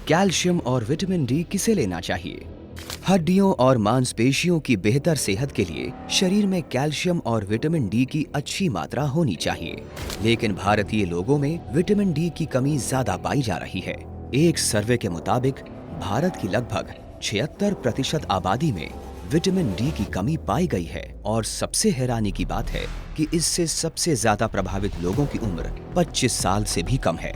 Calcium और vitamin D किसे लेना चाहिए? हड्डियों और मांसपेशियों की बेहतर सेहत के लिए शरीर में कैल्शियम और विटामिन डी की अच्छी मात्रा होनी चाहिए। लेकिन भारतीय लोगों में विटामिन डी की कमी ज्यादा पाई जा रही है। एक सर्वे के मुताबिक भारत की लगभग 76% आबादी में विटामिन डी की कमी पाई गई है और सबसे हैरानी की बात है कि इससे सबसे ज्यादा प्रभावित लोगों की उम्र 25 साल से भी कम है।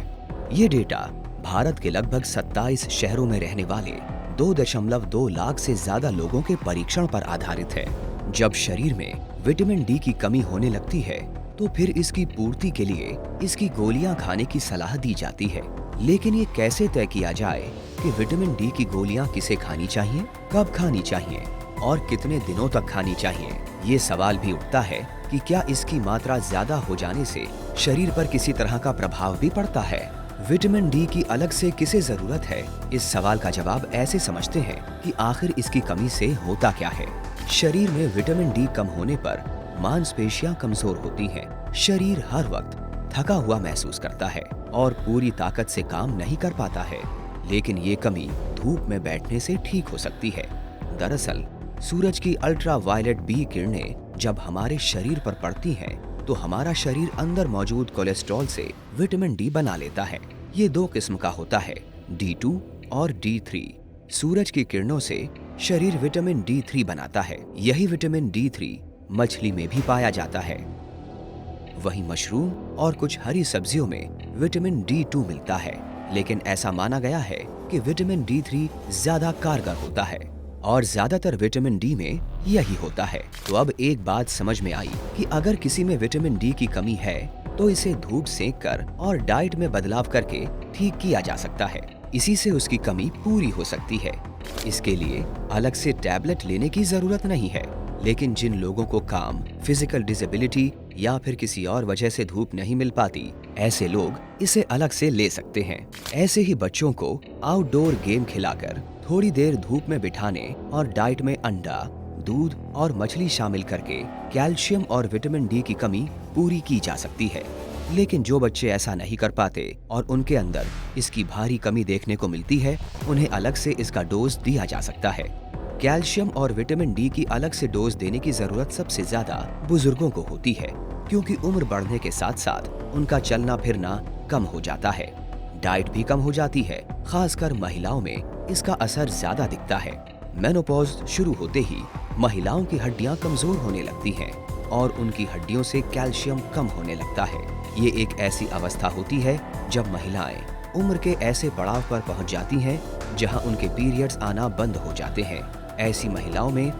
ये डेटा भारत के लगभग 27 शहरों में रहने वाले 2.2 लाख से ज्यादा लोगों के परीक्षण पर आधारित है। जब शरीर में विटामिन डी की कमी होने लगती है तो फिर इसकी पूर्ति के लिए इसकी गोलियां खाने की सलाह दी जाती है। लेकिन ये कैसे तय किया जाए कि विटामिन डी की गोलियां किसे खानी चाहिए, कब खानी चाहिए और कितने दिनों तक खानी चाहिए? ये सवाल भी उठता है कि क्या इसकी मात्रा ज्यादा हो जाने से शरीर पर किसी तरह का प्रभाव भी पड़ता है? विटामिन डी की अलग से किसे जरूरत है? इस सवाल का जवाब ऐसे समझते हैं कि आखिर इसकी कमी से होता क्या है। शरीर में विटामिन डी कम होने पर मांसपेशियां कमजोर होती हैं। शरीर हर वक्त थका हुआ महसूस करता है और पूरी ताकत से काम नहीं कर पाता है। लेकिन ये कमी धूप में बैठने से ठीक हो सकती है। दरअसल सूरज की अल्ट्रावायलेट बी किरणें जब हमारे शरीर पर पड़ती हैं तो हमारा शरीर अंदर मौजूद कोलेस्ट्रॉल से विटामिन डी बना लेता है। ये दो किस्म का होता है, D2 और D3। सूरज की किरणों से शरीर विटामिन D3 बनाता है। यही विटामिन D3 मछली में भी पाया जाता है। वहीं मशरूम और कुछ हरी सब्जियों में विटामिन D2 मिलता है। लेकिन ऐसा माना गया है कि विटामिन D3 ज्यादा कारगर होता है और ज्यादातर विटामिन डी में यही होता है। तो अब एक बात समझ में आई कि अगर किसी में विटामिन डी की कमी है तो इसे धूप सेक कर और डाइट में बदलाव करके ठीक किया जा सकता है। इसी से उसकी कमी पूरी हो सकती है। इसके लिए अलग से टैबलेट लेने की जरूरत नहीं है। लेकिन जिन लोगों को काम, फिजिकल डिसेबिलिटी या फिर किसी और वजह से धूप नहीं मिल पाती, ऐसे लोग इसे अलग से ले सकते हैं। ऐसे ही बच्चों को आउटडोर गेम खिलाकर थोड़ी देर धूप में बिठाने और डाइट में अंडा, दूध और मछली शामिल करके कैल्शियम और विटामिन डी की कमी पूरी की जा सकती है। लेकिन जो बच्चे ऐसा नहीं कर पाते और उनके अंदर इसकी भारी कमी देखने को मिलती है, उन्हें अलग से इसका डोज दिया जा सकता है। कैल्शियम और विटामिन डी की अलग से डोज देने की जरूरत सबसे ज्यादा बुजुर्गों को होती है, क्योंकि उम्र बढ़ने के साथ साथ उनका चलना फिरना कम हो जाता है, डाइट भी कम हो जाती है। खासकर महिलाओं में इसका असर ज्यादा दिखता है। मेनोपॉज शुरू होते ही महिलाओं की हड्डियां कमजोर होने लगती हैं और उनकी हड्डियों से कैल्शियम कम होने लगता है। ये एक ऐसी अवस्था होती है जब महिलाएं उम्र के ऐसे पड़ाव पर पहुंच जाती हैं जहां उनके पीरियड्स आना बंद हो जाते हैं। ऐसी महिलाओं में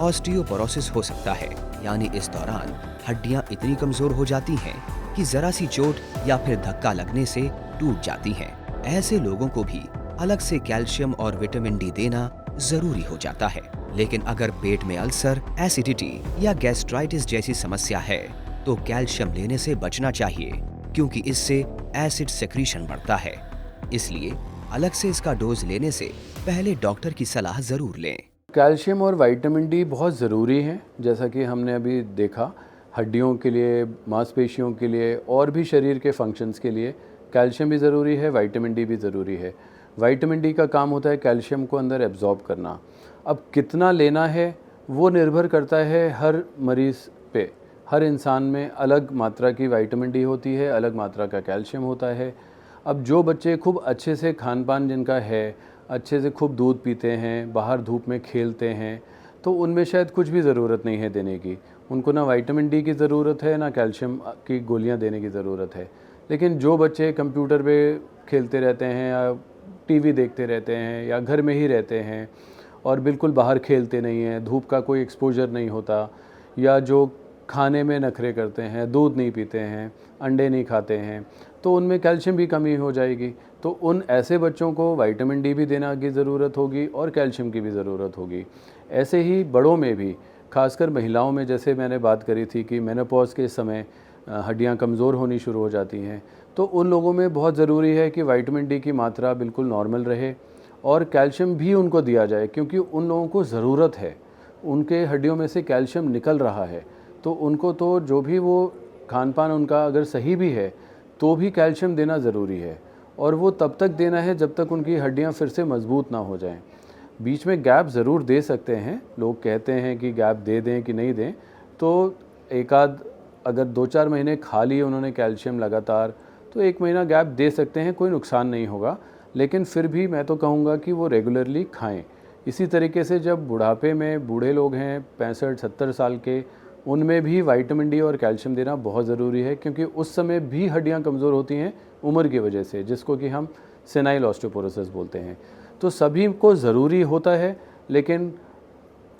ऑस्टियोपोरोसिस हो सकता है, यानी इस दौरान हड्डियां इतनी कमजोर हो जाती हैं कि जरा सी चोट या फिर धक्का लगने से टूट जाती हैं। ऐसे लोगों को भी अलग से कैल्शियम और विटामिन डी देना जरूरी हो जाता है। लेकिन अगर पेट में अल्सर, एसिडिटी या गैस्ट्राइटिस जैसी समस्या है तो कैल्शियम लेने से बचना चाहिए, क्योंकि इससे एसिड सेक्रीशन बढ़ता है। इसलिए अलग से इसका डोज लेने से पहले डॉक्टर की सलाह जरूर लें। कैल्शियम और विटामिन डी बहुत ज़रूरी हैं, जैसा कि हमने अभी देखा। हड्डियों के लिए, मांसपेशियों के लिए और भी शरीर के फंक्शंस के लिए कैल्शियम भी ज़रूरी है, विटामिन डी भी ज़रूरी है। विटामिन डी का काम होता है कैल्शियम को अंदर एब्जॉर्ब करना। अब कितना लेना है वो निर्भर करता है हर मरीज़ पे। हर इंसान में अलग मात्रा की विटामिन डी होती है, अलग मात्रा का कैल्शियम होता है। अब जो बच्चे खूब अच्छे से खान पान जिनका है, अच्छे से खूब दूध पीते हैं, बाहर धूप में खेलते हैं, तो उनमें शायद कुछ भी ज़रूरत नहीं है देने की। उनको ना विटामिन डी की ज़रूरत है, ना कैल्शियम की गोलियां देने की ज़रूरत है। लेकिन जो बच्चे कंप्यूटर पे खेलते रहते हैं या टीवी देखते रहते हैं या घर में ही रहते हैं और बिल्कुल बाहर खेलते नहीं हैं, धूप का कोई एक्सपोजर नहीं होता, या जो खाने में नखरे करते हैं, दूध नहीं पीते हैं, अंडे नहीं खाते हैं, तो उनमें कैल्शियम भी कमी हो जाएगी। तो उन ऐसे बच्चों को विटामिन डी भी देना की ज़रूरत होगी और कैल्शियम की भी ज़रूरत होगी। ऐसे ही बड़ों में भी, खासकर महिलाओं में, जैसे मैंने बात करी थी कि मेनोपॉज के समय हड्डियां कमज़ोर होनी शुरू हो जाती हैं, तो उन लोगों में बहुत ज़रूरी है कि विटामिन डी की मात्रा बिल्कुल नॉर्मल रहे और कैल्शियम भी उनको दिया जाए, क्योंकि उन लोगों को ज़रूरत है। उनके हड्डियों में से कैल्शियम निकल रहा है, तो उनको तो जो भी वो खान पान उनका अगर सही भी है तो भी कैल्शियम देना ज़रूरी है। और वो तब तक देना है जब तक उनकी हड्डियाँ फिर से मजबूत ना हो जाएं। बीच में गैप ज़रूर दे सकते हैं, लोग कहते हैं कि गैप दे दें कि नहीं दें, तो एक आध अगर 2-4 महीने खा लिए उन्होंने कैल्शियम लगातार, तो 1 महीना गैप दे सकते हैं, कोई नुकसान नहीं होगा। लेकिन फिर भी मैं तो कहूँगा कि वो रेगुलरली खाएं। इसी तरीके से जब बुढ़ापे में बूढ़े लोग हैं 65-70 साल के, उनमें भी विटामिन डी और कैल्शियम देना बहुत ज़रूरी है, क्योंकि उस समय भी हड्डियाँ कमज़ोर होती हैं उम्र की वजह से, जिसको कि हम सेनाइल ऑस्टियोपोरोसिस बोलते हैं। तो सभी को ज़रूरी होता है, लेकिन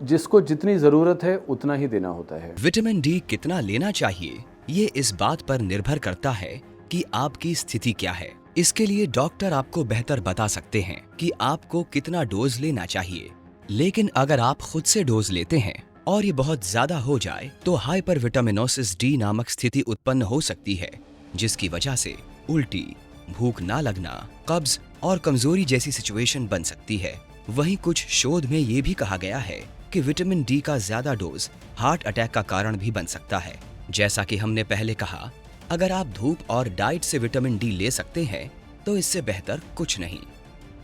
जिसको जितनी ज़रूरत है उतना ही देना होता है। विटामिन डी कितना लेना चाहिए, ये इस बात पर निर्भर करता है कि आपकी स्थिति क्या है। इसके लिए डॉक्टर आपको बेहतर बता सकते हैं कि आपको कितना डोज लेना चाहिए। लेकिन अगर आप खुद से डोज लेते हैं और ये बहुत ज्यादा हो जाए तो हाइपरविटामिनोसिस डी नामक स्थिति उत्पन्न हो सकती है, जिसकी वजह से उल्टी, भूख ना लगना, कब्ज और कमजोरी जैसी सिचुएशन बन सकती है। वहीं कुछ शोध में ये भी कहा गया है कि विटामिन डी का ज्यादा डोज हार्ट अटैक का कारण भी बन सकता है। जैसा कि हमने पहले कहा, अगर आप धूप और डाइट से विटामिन डी ले सकते हैं तो इससे बेहतर कुछ नहीं।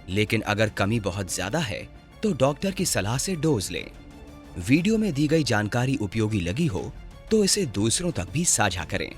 लेकिन अगर कमी बहुत ज्यादा है तो डॉक्टर की सलाह से डोज लें। वीडियो में दी गई जानकारी उपयोगी लगी हो तो इसे दूसरों तक भी साझा करें।